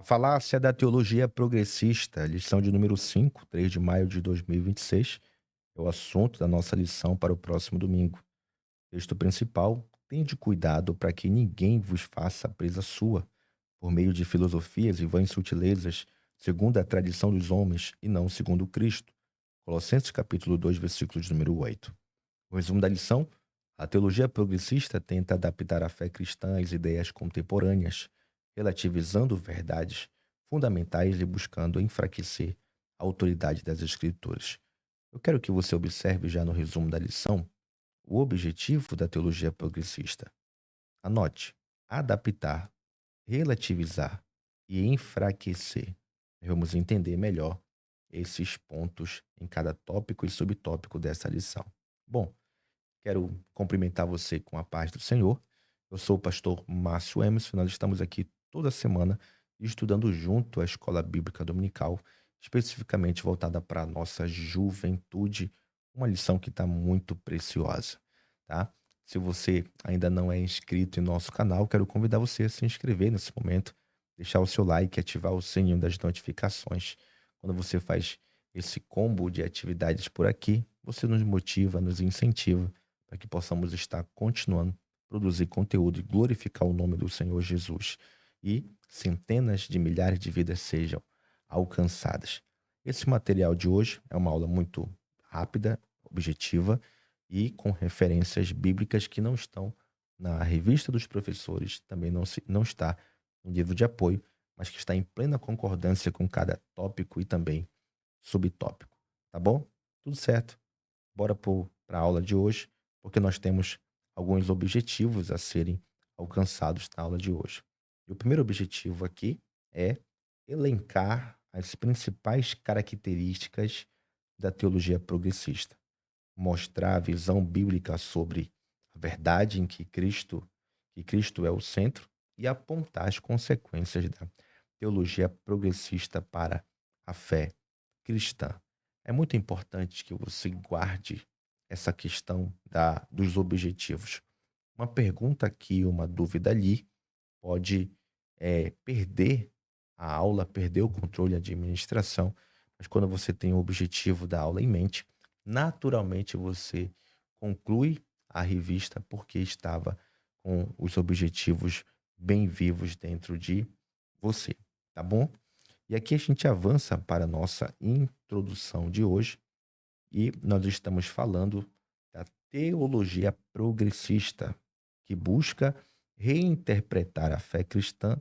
A falácia da teologia progressista, lição de número 5, 3 de maio de 2026, é o assunto da nossa lição para o próximo domingo. Texto principal: tende cuidado para que ninguém vos faça presa sua, por meio de filosofias e vãs sutilezas, segundo a tradição dos homens e não segundo Cristo. Colossenses capítulo 2, versículo de número 8. O resumo da lição: a teologia progressista tenta adaptar a fé cristã às ideias contemporâneas, relativizando verdades fundamentais e buscando enfraquecer a autoridade das Escrituras. Eu quero que você observe já no resumo da lição o objetivo da teologia progressista. Anote: adaptar, relativizar e enfraquecer. Vamos entender melhor esses pontos em cada tópico e subtópico dessa lição. Bom, quero cumprimentar você com a paz do Senhor. Eu sou o pastor Márcio Emerson. Nós estamos aqui toda semana estudando junto a Escola Bíblica Dominical, especificamente voltada para a nossa juventude, uma lição que está muito preciosa, tá? Se você ainda não é inscrito em nosso canal, quero convidar você a se inscrever nesse momento, deixar o seu like, ativar o sininho das notificações. Quando você faz esse combo de atividades por aqui, você nos motiva, nos incentiva para que possamos estar continuando a produzir conteúdo e glorificar o nome do Senhor Jesus. E centenas de milhares de vidas sejam alcançadas. Esse material de hoje é uma aula muito rápida, objetiva e com referências bíblicas que não estão na revista dos professores, também não está no livro de apoio, mas que está em plena concordância com cada tópico e também subtópico. Tá bom? Tudo certo. Bora para a aula de hoje, porque nós temos alguns objetivos a serem alcançados na aula de hoje. E o primeiro objetivo aqui é elencar as principais características da teologia progressista, mostrar a visão bíblica sobre a verdade em que Cristo é o centro e apontar as consequências da teologia progressista para a fé cristã. É muito importante que você guarde essa questão dos objetivos. Uma pergunta aqui, uma dúvida ali, pode perder a aula, perder o controle e a administração, mas quando você tem o objetivo da aula em mente, naturalmente você conclui a revista porque estava com os objetivos bem vivos dentro de você, tá bom? E aqui a gente avança para a nossa introdução de hoje e nós estamos falando da teologia progressista, que busca reinterpretar a fé cristã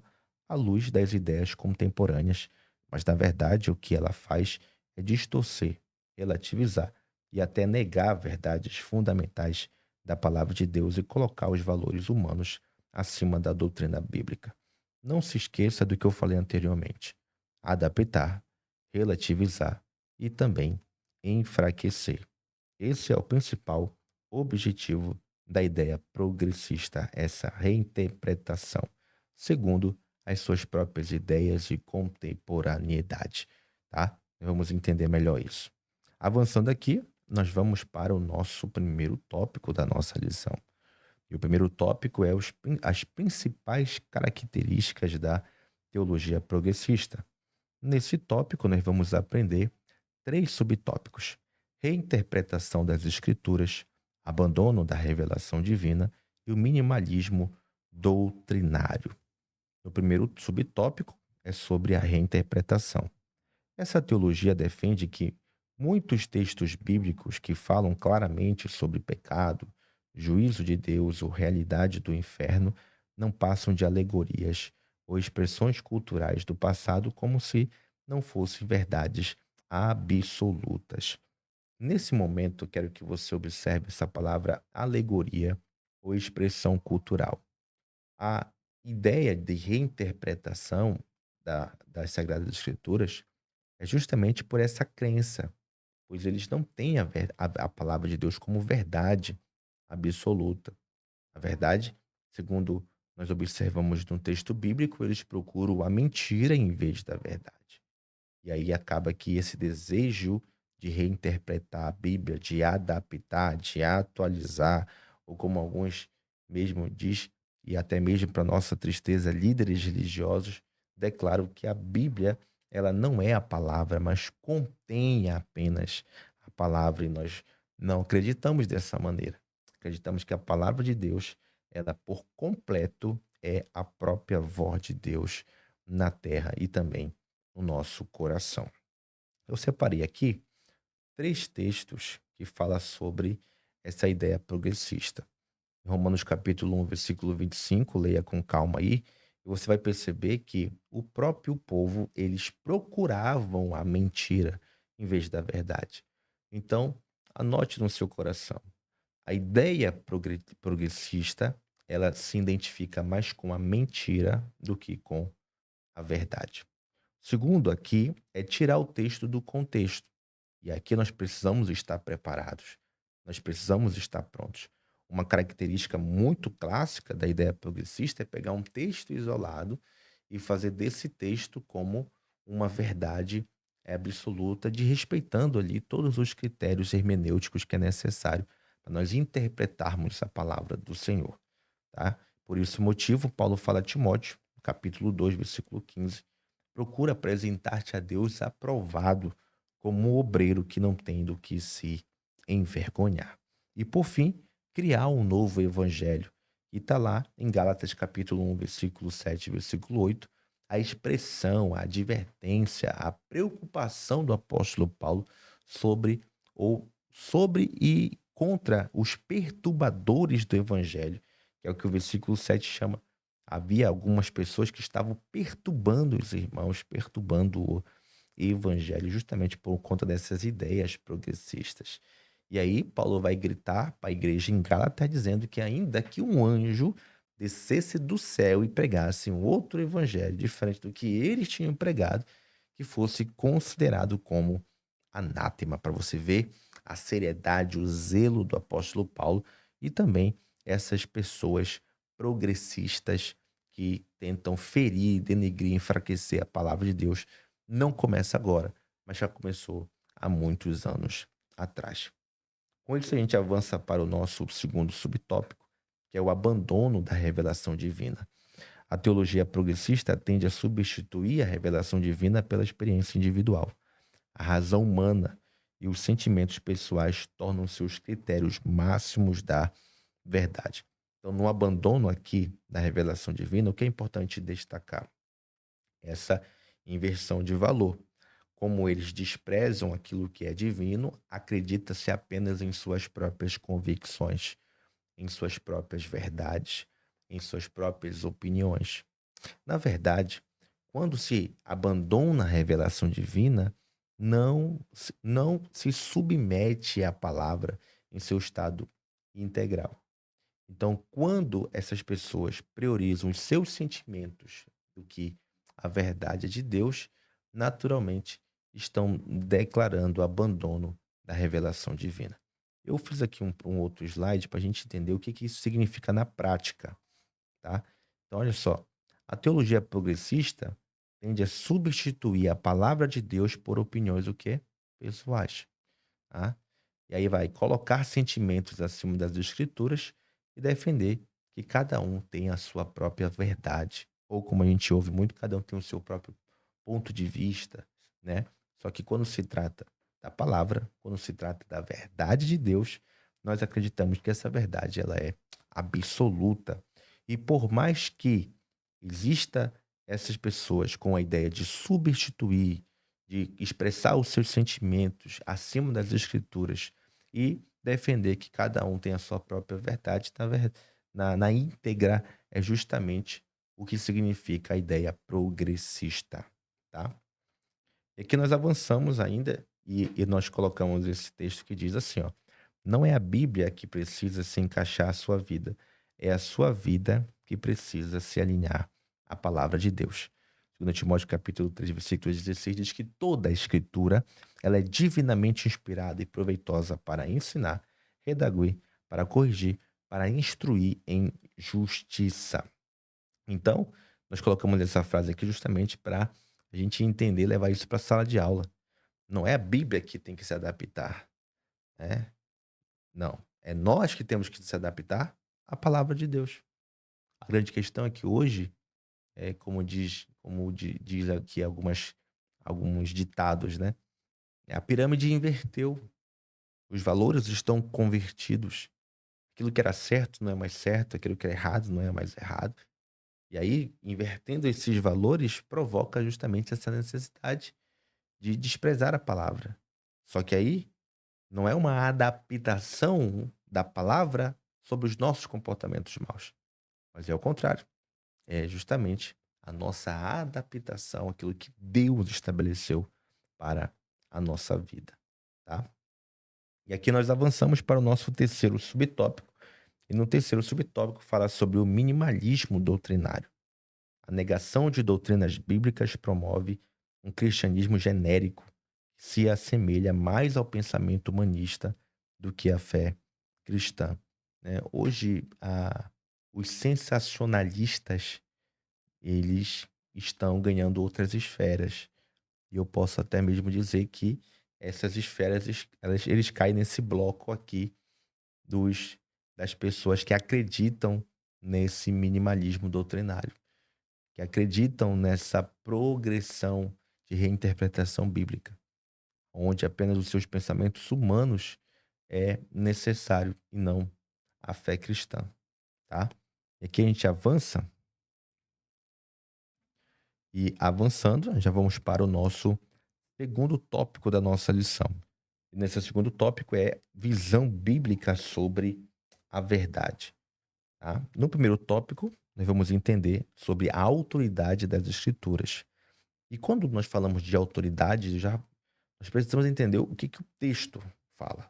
à luz das ideias contemporâneas, mas na verdade o que ela faz é distorcer, relativizar e até negar verdades fundamentais da palavra de Deus e colocar os valores humanos acima da doutrina bíblica. Não se esqueça do que eu falei anteriormente: adaptar, relativizar e também enfraquecer. Esse é o principal objetivo da ideia progressista, essa reinterpretação, segundo as suas próprias ideias de contemporaneidade, tá? Vamos entender melhor isso. Avançando aqui, nós vamos para o nosso primeiro tópico da nossa lição. E o primeiro tópico é as principais características da teologia progressista. Nesse tópico, nós vamos aprender três subtópicos: reinterpretação das escrituras, abandono da revelação divina e o minimalismo doutrinário. O primeiro subtópico é sobre a reinterpretação. Essa teologia defende que muitos textos bíblicos que falam claramente sobre pecado, juízo de Deus ou realidade do inferno não passam de alegorias ou expressões culturais do passado como se não fossem verdades absolutas. Nesse momento, eu quero que você observe essa palavra alegoria ou expressão cultural. A ideia de reinterpretação das Sagradas Escrituras é justamente por essa crença, pois eles não têm a palavra de Deus como verdade absoluta. A verdade, segundo nós observamos no texto bíblico, eles procuram a mentira em vez da verdade. E aí acaba que esse desejo de reinterpretar a Bíblia, de adaptar, de atualizar, ou como alguns mesmo diz, e até mesmo para nossa tristeza, líderes religiosos declaro que a Bíblia, ela não é a palavra, mas contém apenas a palavra, e nós não acreditamos dessa maneira. Acreditamos que a palavra de Deus, ela por completo é a própria voz de Deus na terra e também no nosso coração. Eu separei aqui 3 textos que falam sobre essa ideia progressista. Em Romanos capítulo 1, versículo 25, leia com calma aí, e você vai perceber que o próprio povo, eles procuravam a mentira em vez da verdade. Então, anote no seu coração. A ideia progressista, ela se identifica mais com a mentira do que com a verdade. Segundo aqui é tirar o texto do contexto. E aqui nós precisamos estar preparados. Nós precisamos estar prontos. Uma característica muito clássica da ideia progressista é pegar um texto isolado e fazer desse texto como uma verdade absoluta, de respeitando ali todos os critérios hermenêuticos que é necessário para nós interpretarmos a palavra do Senhor, tá? Por esse motivo, Paulo fala a Timóteo, no capítulo 2, versículo 15, procura apresentar-te a Deus aprovado como um obreiro que não tem do que se envergonhar. E por fim, criar um novo evangelho. E está lá em Gálatas capítulo 1, versículo 7, versículo 8, a expressão, a advertência, a preocupação do apóstolo Paulo sobre e contra os perturbadores do evangelho, que é o que o versículo 7 chama. Havia algumas pessoas que estavam perturbando os irmãos, perturbando o evangelho, justamente por conta dessas ideias progressistas. E aí, Paulo vai gritar para a igreja em Gálatas, dizendo que ainda que um anjo descesse do céu e pregasse um outro evangelho, diferente do que eles tinham pregado, que fosse considerado como anátema, para você ver a seriedade, o zelo do apóstolo Paulo e também essas pessoas progressistas que tentam ferir, denegrir, enfraquecer a palavra de Deus. Não começa agora, mas já começou há muitos anos atrás. Com isso, a gente avança para o nosso segundo subtópico, que é o abandono da revelação divina. A teologia progressista tende a substituir a revelação divina pela experiência individual. A razão humana e os sentimentos pessoais tornam-se os critérios máximos da verdade. Então, no abandono aqui da revelação divina, o que é importante destacar? Essa inversão de valor. Como eles desprezam aquilo que é divino, acredita-se apenas em suas próprias convicções, em suas próprias verdades, em suas próprias opiniões. Na verdade, quando se abandona a revelação divina, não se submete à palavra em seu estado integral. Então, quando essas pessoas priorizam os seus sentimentos do que a verdade de Deus, naturalmente estão declarando o abandono da revelação divina. Eu fiz aqui um outro slide para a gente entender o que, que isso significa na prática, tá? Então, olha só, a teologia progressista tende a substituir a palavra de Deus por opiniões o quê? Pessoais, tá? E aí vai colocar sentimentos acima das escrituras e defender que cada um tem a sua própria verdade. Ou como a gente ouve muito, cada um tem o seu próprio ponto de vista, né? Só que quando se trata da palavra, quando se trata da verdade de Deus, nós acreditamos que essa verdade ela é absoluta. E por mais que exista essas pessoas com a ideia de substituir, de expressar os seus sentimentos acima das escrituras e defender que cada um tem a sua própria verdade, na íntegra é justamente o que significa a ideia progressista, tá? E aqui nós avançamos ainda e nós colocamos esse texto que diz assim, ó: não é a Bíblia que precisa se encaixar à sua vida, é a sua vida que precisa se alinhar à palavra de Deus. 2 Timóteo capítulo 3, versículo 16 diz que toda a escritura ela é divinamente inspirada e proveitosa para ensinar, redaguir, para corrigir, para instruir em justiça. Então, nós colocamos essa frase aqui justamente para a gente entender, levar isso para a sala de aula. Não é a Bíblia que tem que se adaptar, né? Não. É nós que temos que se adaptar à palavra de Deus. A grande questão é que hoje, como como diz aqui alguns ditados, né? A pirâmide inverteu, os valores estão convertidos. Aquilo que era certo não é mais certo, aquilo que era errado não é mais errado. E aí, invertendo esses valores, provoca justamente essa necessidade de desprezar a palavra. Só que aí não é uma adaptação da palavra sobre os nossos comportamentos maus, mas é o contrário. É justamente a nossa adaptação àquilo que Deus estabeleceu para a nossa vida, tá? E aqui nós avançamos para o nosso terceiro subtópico. E no terceiro subtópico fala sobre o minimalismo doutrinário. A negação de doutrinas bíblicas promove um cristianismo genérico que se assemelha mais ao pensamento humanista do que à fé cristã, né? Hoje, os sensacionalistas, eles estão ganhando outras esferas. E eu posso até mesmo dizer que essas esferas, eles caem nesse bloco aqui dos, das pessoas que acreditam nesse minimalismo doutrinário, que acreditam nessa progressão de reinterpretação bíblica, onde apenas os seus pensamentos humanos é necessário e não a fé cristã, tá? E aqui a gente avança e avançando, já vamos para o nosso segundo tópico da nossa lição. E nesse segundo tópico é visão bíblica sobre a verdade. Tá? No primeiro tópico, nós vamos entender sobre a autoridade das escrituras. E quando nós falamos de autoridade, nós precisamos entender o que o texto fala.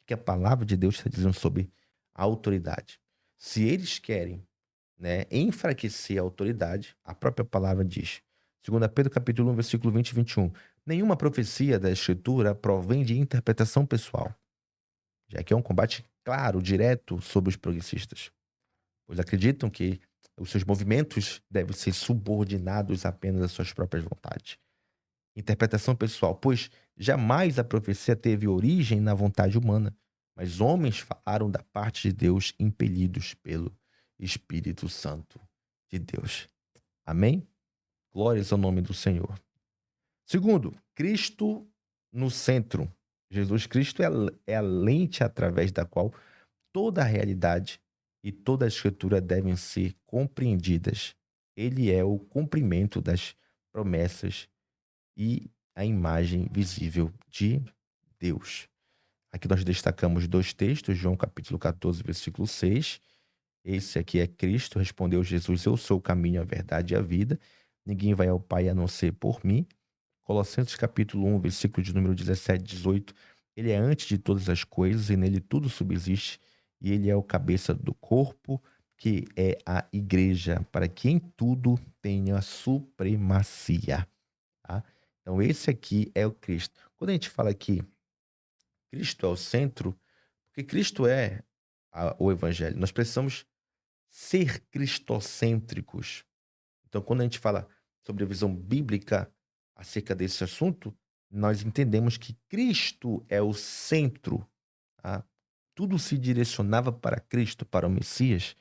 O que a palavra de Deus está dizendo sobre a autoridade. Se eles querem, né, enfraquecer a autoridade, a própria palavra diz. 2 Pedro capítulo 1, versículo 20 e 21. Nenhuma profecia da Escritura provém de interpretação pessoal, já que é um combate claro, direto sobre os progressistas, pois acreditam que os seus movimentos devem ser subordinados apenas às suas próprias vontades. Interpretação pessoal, pois jamais a profecia teve origem na vontade humana, mas homens falaram da parte de Deus impelidos pelo Espírito Santo de Deus. Amém? Glórias ao nome do Senhor. Segundo, Cristo no centro. Jesus Cristo é a lente através da qual toda a realidade e toda a escritura devem ser compreendidas. Ele é o cumprimento das promessas e a imagem visível de Deus. Aqui nós destacamos dois textos, João capítulo 14, versículo 6. Esse aqui é Cristo, respondeu Jesus, eu sou o caminho, a verdade e a vida. Ninguém vai ao Pai a não ser por mim. Colossenses capítulo 1, versículo de número 17 e 18. Ele é antes de todas as coisas e nele tudo subsiste. E ele é o cabeça do corpo, que é a igreja, para que em tudo tenha supremacia. Tá? Então esse aqui é o Cristo. Quando a gente fala que Cristo é o centro, porque Cristo é o evangelho, nós precisamos ser cristocêntricos. Então, quando a gente fala sobre a visão bíblica acerca desse assunto, nós entendemos que Cristo é o centro. Tá? Tudo se direcionava para Cristo, para o Messias.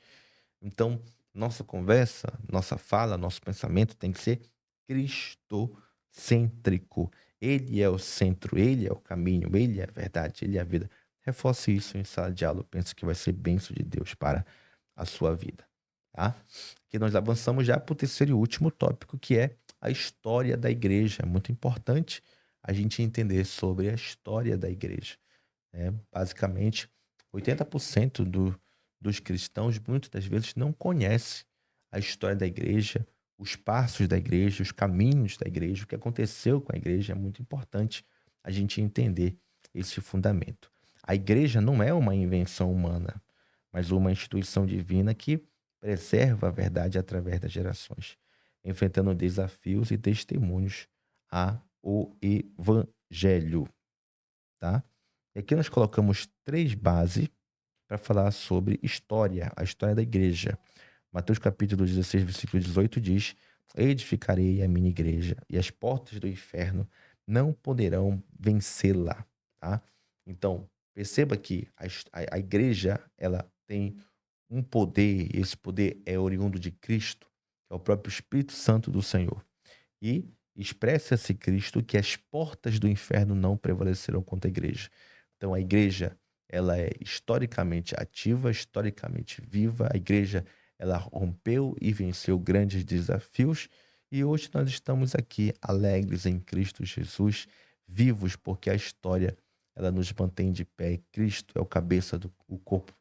Então, nossa conversa, nossa fala, nosso pensamento tem que ser cristocêntrico. Ele é o centro, ele é o caminho, ele é a verdade, ele é a vida. Reforce isso em sala de aula. Eu penso que vai ser bênção de Deus para a sua vida. Tá? Que nós avançamos já para o terceiro e último tópico, que é a história da igreja. É muito importante a gente entender sobre a história da igreja. Né? Basicamente, 80% dos cristãos, muitas das vezes, não conhecem a história da igreja, os passos da igreja, os caminhos da igreja, o que aconteceu com a igreja. É muito importante a gente entender esse fundamento. A igreja não é uma invenção humana, mas uma instituição divina que preserva a verdade através das gerações, enfrentando desafios e testemunhos ao evangelho, tá? E aqui nós colocamos três bases para falar sobre história, a história da igreja. Mateus capítulo 16, versículo 18 diz: edificarei a minha igreja e as portas do inferno não poderão vencê-la, tá? Então, perceba que a igreja, ela tem um poder, e esse poder é oriundo de Cristo, que é o próprio Espírito Santo do Senhor. E expressa-se Cristo que as portas do inferno não prevalecerão contra a igreja. Então a igreja, ela é historicamente ativa, historicamente viva. A igreja, ela rompeu e venceu grandes desafios e hoje nós estamos aqui alegres em Cristo Jesus, vivos porque a história ela nos mantém de pé. Cristo é o cabeça do o corpo,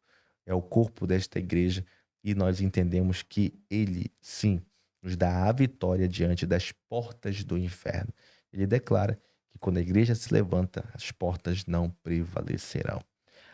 é o corpo desta igreja e nós entendemos que ele, sim, nos dá a vitória diante das portas do inferno. Ele declara que quando a igreja se levanta, as portas não prevalecerão.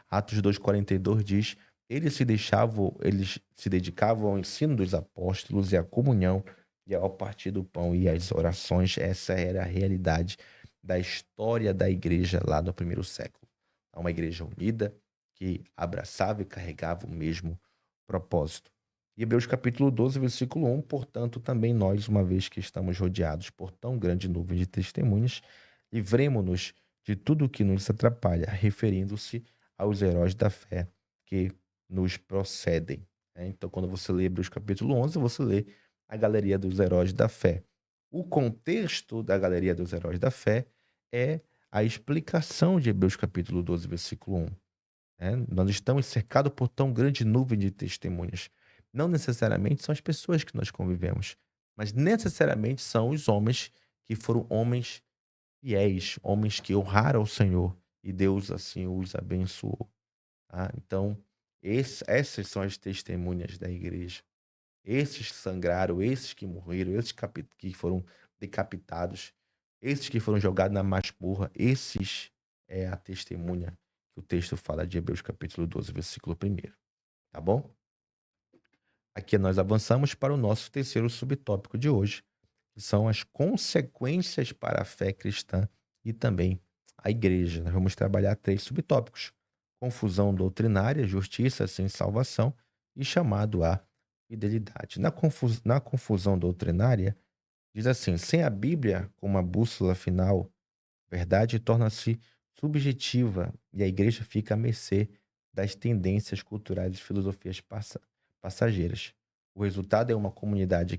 Atos 2,42 diz: eles se dedicavam ao ensino dos apóstolos e à comunhão e ao partir do pão e às orações. Essa era a realidade da história da igreja lá no primeiro século. Uma igreja unida que abraçava e carregava o mesmo propósito. E Hebreus capítulo 12, versículo 1, portanto, também nós, uma vez que estamos rodeados por tão grande nuvem de testemunhas, livremo-nos de tudo o que nos atrapalha, referindo-se aos heróis da fé que nos procedem. Então, quando você lê Hebreus capítulo 11, você lê a galeria dos heróis da fé. O contexto da galeria dos heróis da fé é a explicação de Hebreus capítulo 12, versículo 1. Nós estamos cercados por tão grande nuvem de testemunhas. Não necessariamente são as pessoas que nós convivemos, mas necessariamente são os homens que foram homens fiéis, homens que honraram o Senhor e Deus assim os abençoou. Tá? Então, essas são as testemunhas da igreja. Esses que sangraram, esses que morreram, esses que foram decapitados, esses que foram jogados na masmorra, esses é a testemunha que o texto fala de Hebreus capítulo 12, versículo 1. Tá bom? Aqui nós avançamos para o nosso terceiro subtópico de hoje, que são as consequências para a fé cristã e também a igreja. Nós vamos trabalhar 3 subtópicos: confusão doutrinária, justiça sem salvação e chamado à fidelidade. Na confusão doutrinária, diz assim: sem a Bíblia como a bússola final, a verdade torna-se subjetiva e a igreja fica à mercê das tendências culturais e filosofias passageiras. O resultado é uma comunidade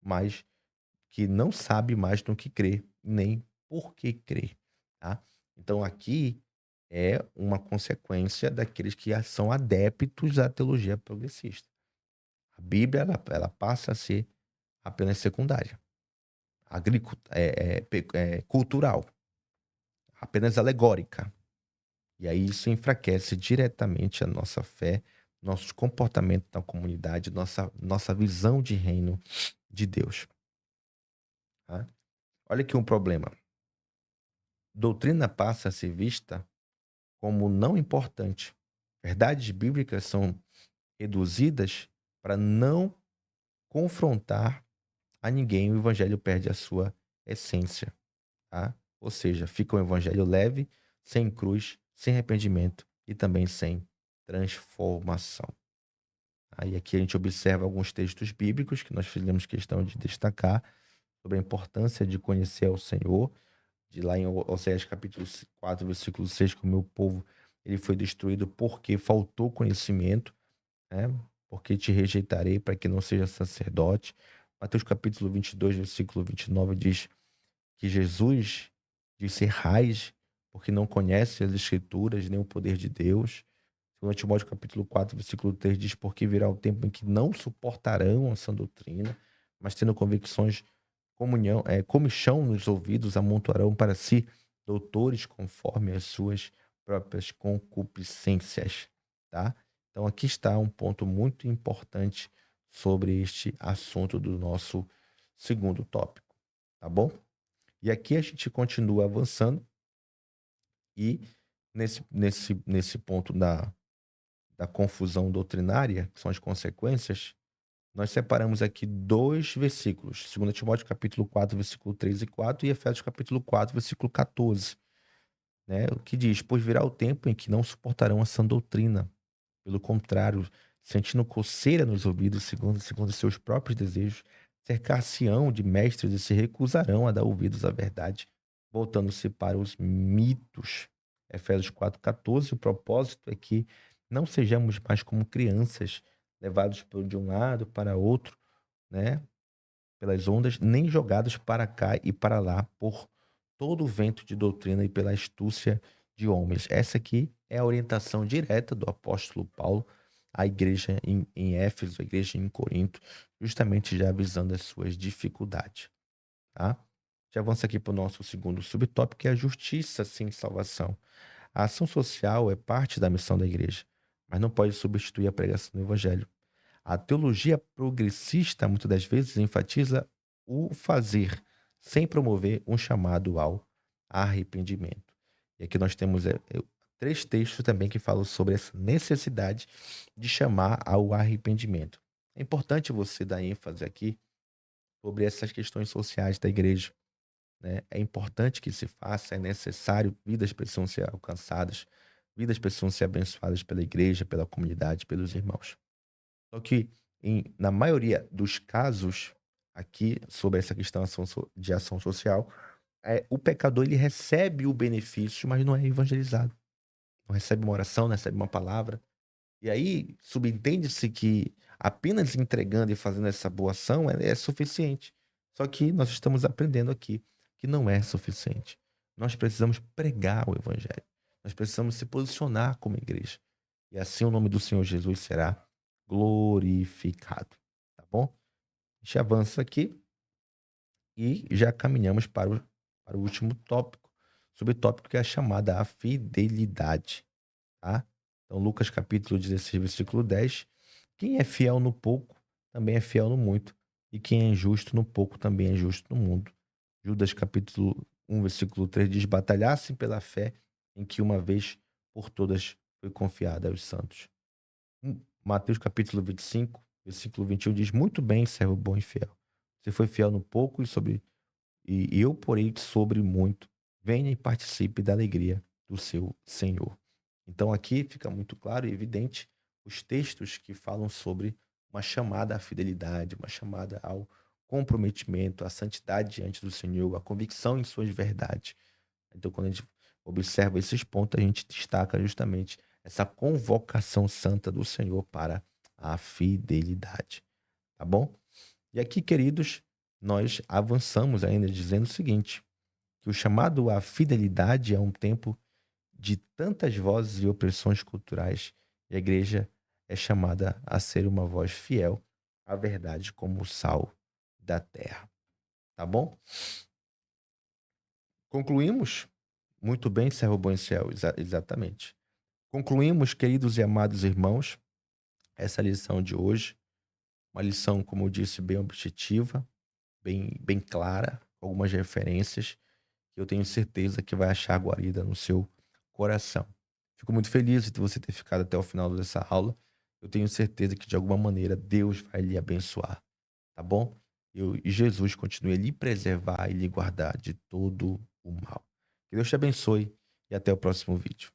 mais que não sabe mais no que crer, nem por que crer, tá? Então aqui é uma consequência daqueles que são adeptos à teologia progressista. A Bíblia ela passa a ser apenas secundária, cultural, apenas alegórica. E aí isso enfraquece diretamente a nossa fé, nosso comportamento na comunidade, nossa visão de reino de Deus. Tá? Olha aqui um problema. Doutrina passa a ser vista como não importante. Verdades bíblicas são reduzidas para não confrontar a ninguém. O evangelho perde a sua essência, tá? Ou seja, fica um evangelho leve, sem cruz, sem arrependimento e também sem transformação. Aí aqui a gente observa alguns textos bíblicos que nós fizemos questão de destacar sobre a importância de conhecer ao Senhor, de lá em Oséias capítulo 4, versículo 6, que o meu povo ele foi destruído porque faltou conhecimento, né? Porque te rejeitarei para que não seja sacerdote. Mateus capítulo 22, versículo 29 diz que Jesus disse: errais, porque não conhece as escrituras nem o poder de Deus. 2 Timóteo capítulo 4, versículo 3 diz: porque virá o tempo em que não suportarão a sã doutrina, mas tendo convicções, comichão nos ouvidos, amontoarão para si doutores conforme as suas próprias concupiscências, tá? Então aqui está um ponto muito importante sobre este assunto do nosso segundo tópico, tá bom? E aqui a gente continua avançando e nesse ponto da confusão doutrinária, que são as consequências, nós separamos aqui 2 versículos, 2 Timóteo capítulo 4, versículo 3 e 4 e Efésios capítulo 4, versículo 14, né? O que diz: pois virá o tempo em que não suportarão a sã doutrina, pelo contrário, sentindo coceira nos ouvidos, segundo seus próprios desejos, cercar-se-ão de mestres e se recusarão a dar ouvidos à verdade, voltando-se para os mitos. Efésios 4,14, o propósito é que não sejamos mais como crianças, levados de um lado para outro, né? pelas ondas, nem jogados para cá e para lá por todo o vento de doutrina e pela astúcia de homens. Essa aqui é a orientação direta do apóstolo Paulo à igreja em Éfeso, à igreja em Corinto, justamente já avisando as suas dificuldades, tá? Já avança aqui para o nosso segundo subtópico, que é a justiça sem salvação. A ação social é parte da missão da igreja, mas não pode substituir a pregação do evangelho. A teologia progressista muitas das vezes enfatiza o fazer, sem promover um chamado ao arrependimento. E aqui nós temos três textos também que falam sobre essa necessidade de chamar ao arrependimento. É importante você dar ênfase aqui sobre essas questões sociais da igreja, né? É importante que se faça, é necessário, vidas precisam ser alcançadas, vidas precisam ser abençoadas pela igreja, pela comunidade, pelos irmãos. Só que, na maioria dos casos, aqui, sobre essa questão de ação social, o pecador ele recebe o benefício, mas não é evangelizado. Não recebe uma oração, não recebe uma palavra. E aí, subentende-se que apenas entregando e fazendo essa boa ação é suficiente. Só que nós estamos aprendendo aqui que não é suficiente. Nós precisamos pregar o evangelho. Nós precisamos se posicionar como igreja. E assim o nome do Senhor Jesus será glorificado. Tá bom? A gente avança aqui e já caminhamos para o último tópico, subtópico que é a chamada a fidelidade. Tá? Então, Lucas capítulo 16, versículo 10. Quem é fiel no pouco, também é fiel no muito. E quem é injusto no pouco, também é justo no mundo. Judas capítulo 1, versículo 3 diz: batalhassem pela fé em que uma vez por todas foi confiada aos santos. Mateus capítulo 25, versículo 21 diz: muito bem, servo bom e fiel. Você foi fiel no pouco e eu porei sobre muito. Venha e participe da alegria do seu Senhor. Então aqui fica muito claro e evidente os textos que falam sobre uma chamada à fidelidade, uma chamada ao comprometimento, à santidade diante do Senhor, à convicção em suas verdades. Então, quando a gente observa esses pontos, a gente destaca justamente essa convocação santa do Senhor para a fidelidade. Tá bom? E aqui, queridos, nós avançamos ainda dizendo o seguinte, que o chamado à fidelidade é um tempo de tantas vozes e opressões culturais, e a igreja é chamada a ser uma voz fiel à verdade como o sal da terra. Tá bom? Concluímos? Muito bem, servo bom e fiel, exatamente. Concluímos, queridos e amados irmãos, essa lição de hoje, uma lição, como eu disse, bem objetiva, bem clara, com algumas referências, que eu tenho certeza que vai achar guarida no seu coração. Fico muito feliz de você ter ficado até o final dessa aula. Eu tenho certeza que, de alguma maneira, Deus vai lhe abençoar, tá bom? E Jesus continue a lhe preservar e lhe guardar de todo o mal. Que Deus te abençoe e até o próximo vídeo.